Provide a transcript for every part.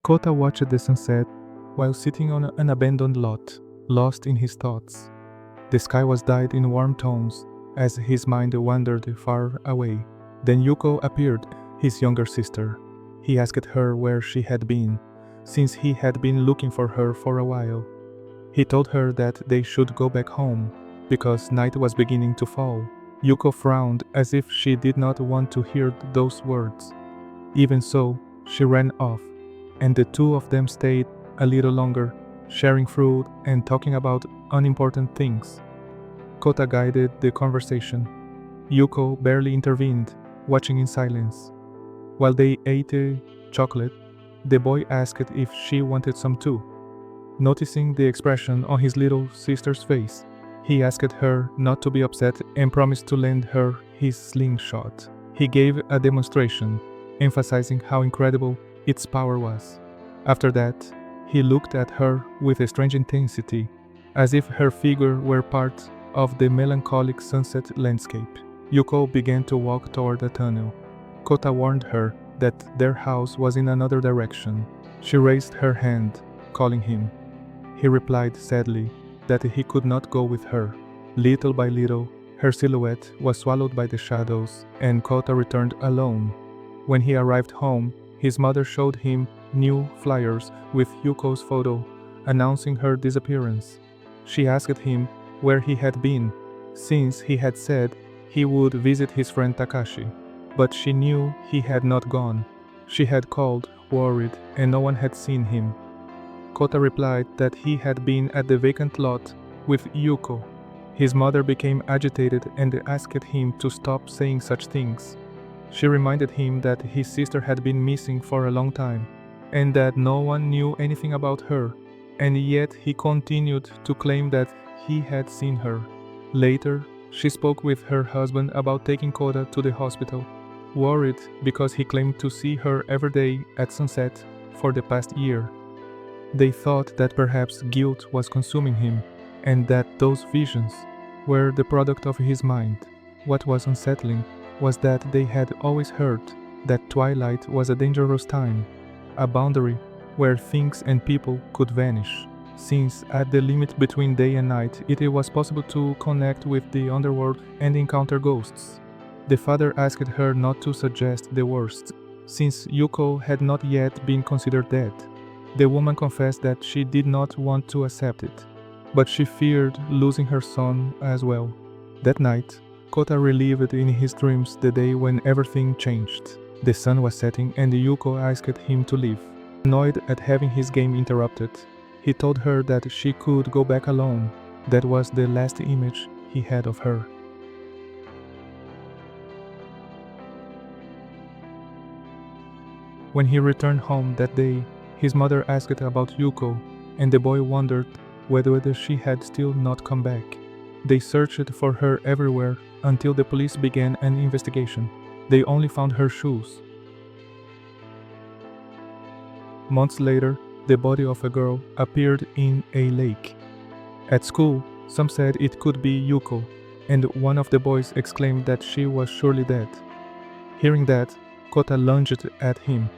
Kota watched the sunset while sitting on an abandoned lot, lost in his thoughts. The sky was dyed in warm tones as his mind wandered far away. Then Yuko appeared, his younger sister. He asked her where she had been, since he had been looking for her for a while. He told her that they should go back home, because night was beginning to fall. Yuko frowned as if she did not want to hear those words. Even so, she ran off, and the two of them stayed a little longer, sharing food and talking about unimportant things. Kota guided the conversation. Yuko barely intervened, watching in silence. While they ate a chocolate, the boy asked if she wanted some too. Noticing the expression on his little sister's face, he asked her not to be upset and promised to lend her his slingshot. He gave a demonstration, emphasizing how incredible its power was. After that, he looked at her with a strange intensity, as if her figure were part of the melancholic sunset landscape. Yuko began to walk toward the tunnel. Kota warned her that their house was in another direction. She raised her hand, calling him. He replied sadly that he could not go with her. Little by little, her silhouette was swallowed by the shadows, and Kota returned alone. When he arrived home, his mother showed him new flyers with Yuko's photo, announcing her disappearance. She asked him where he had been, since he had said he would visit his friend Takashi. But she knew he had not gone. She had called, worried, and no one had seen him. Kota replied that he had been at the vacant lot with Yuko. His mother became agitated and asked him to stop saying such things. She reminded him that his sister had been missing for a long time, and that no one knew anything about her, and yet he continued to claim that he had seen her. Later, she spoke with her husband about taking Kota to the hospital, worried because he claimed to see her every day at sunset for the past year. They thought that perhaps guilt was consuming him, and that those visions were the product of his mind. What was unsettling was that they had always heard that Twilight was a dangerous time, a boundary where things and people could vanish, since at the limit between day and night it was possible to connect with the underworld and encounter ghosts. The father asked her not to suggest the worst, since Yuko had not yet been considered dead. The woman confessed that she did not want to accept it, but she feared losing her son as well. That night, Kota relived in his dreams the day when everything changed. The sun was setting and Yuko asked him to leave. Annoyed at having his game interrupted, he told her that she could go back alone. That was the last image he had of her. When he returned home that day, his mother asked about Yuko, and the boy wondered whether she had still not come back. They searched for her everywhere until the police began an investigation. They only found her shoes. Months later, the body of a girl appeared in a lake. At school, some said it could be Yuko, and one of the boys exclaimed that she was surely dead. Hearing that, Kota lunged at him,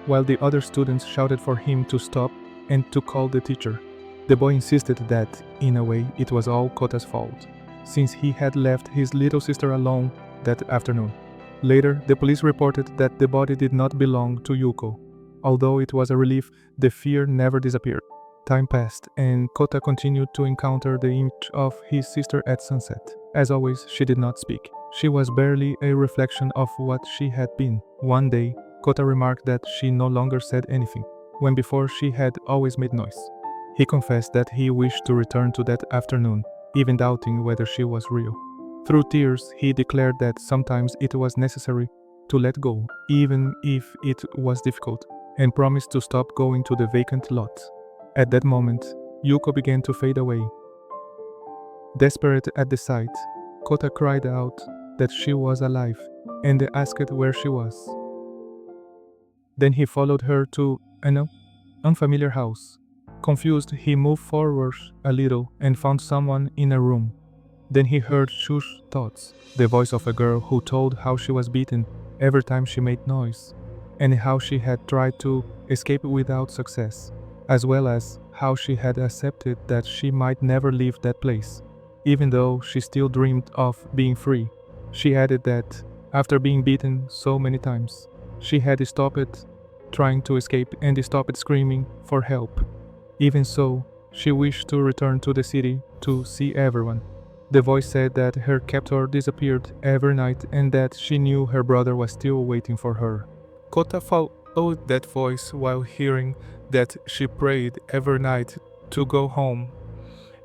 while the other students shouted for him to stop and to call the teacher. The boy insisted that, in a way, it was all Kota's fault, since he had left his little sister alone that afternoon. Later, the police reported that the body did not belong to Yuko. Although it was a relief, the fear never disappeared. Time passed, and Kota continued to encounter the image of his sister at sunset. As always, she did not speak. She was barely a reflection of what she had been. One day, Kota remarked that she no longer said anything, when before she had always made noise. He confessed that he wished to return to that afternoon, even doubting whether she was real. Through tears, he declared that sometimes it was necessary to let go, even if it was difficult, and promised to stop going to the vacant lot. At that moment, Yuko began to fade away. Desperate at the sight, Kota cried out that she was alive and asked where she was. Then he followed her to an unfamiliar house. Confused, he moved forward a little and found someone in a room. Then he heard Shu's thoughts, the voice of a girl who told how she was beaten every time she made noise. and how she had tried to escape without success, as well as how she had accepted that she might never leave that place, even though she still dreamed of being free. She added that, after being beaten so many times, she had stopped trying to escape and stopped screaming for help. Even so, she wished to return to the city to see everyone. The voice said that her captor disappeared every night and that she knew her brother was still waiting for her. Kota followed that voice while hearing that she prayed every night to go home,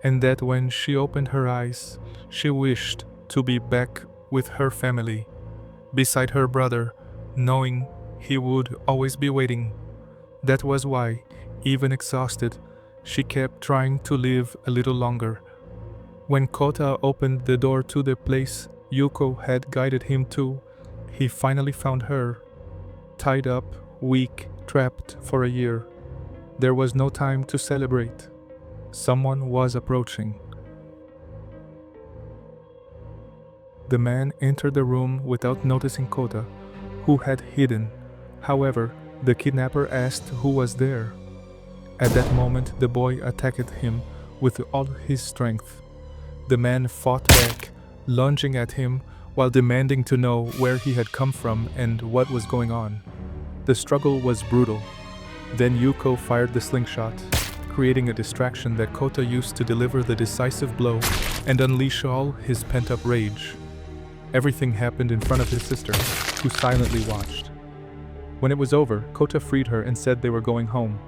and that when she opened her eyes, she wished to be back with her family, beside her brother, knowing he would always be waiting. That was why, even exhausted, she kept trying to live a little longer. When Kota opened the door to the place Yuko had guided him to, he finally found her, tied up, weak, trapped for a year. There was no time to celebrate. Someone was approaching. The man entered the room without noticing Kota, who had hidden. However, the kidnapper asked who was there. At that moment, the boy attacked him with all his strength. The man fought back, lunging at him while demanding to know where he had come from and what was going on. The struggle was brutal. Then Yuko fired the slingshot, creating a distraction that Kota used to deliver the decisive blow and unleash all his pent-up rage. Everything happened in front of his sister, who silently watched. When it was over, Kota freed her and said they were going home.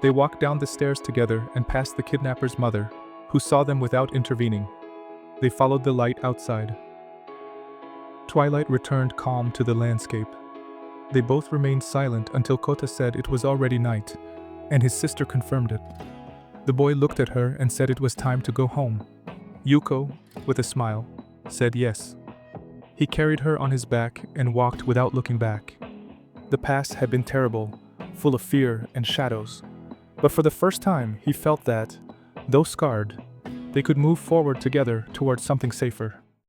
They walked down the stairs together and past the kidnapper's mother, who saw them without intervening. They followed the light outside. Twilight returned calm to the landscape. They both remained silent until Kota said it was already night, and his sister confirmed it. The boy looked at her and said it was time to go home. Yuko, with a smile, said yes. He carried her on his back and walked without looking back. The past had been terrible, full of fear and shadows, but for the first time he felt that, though scarred, they could move forward together towards something safer.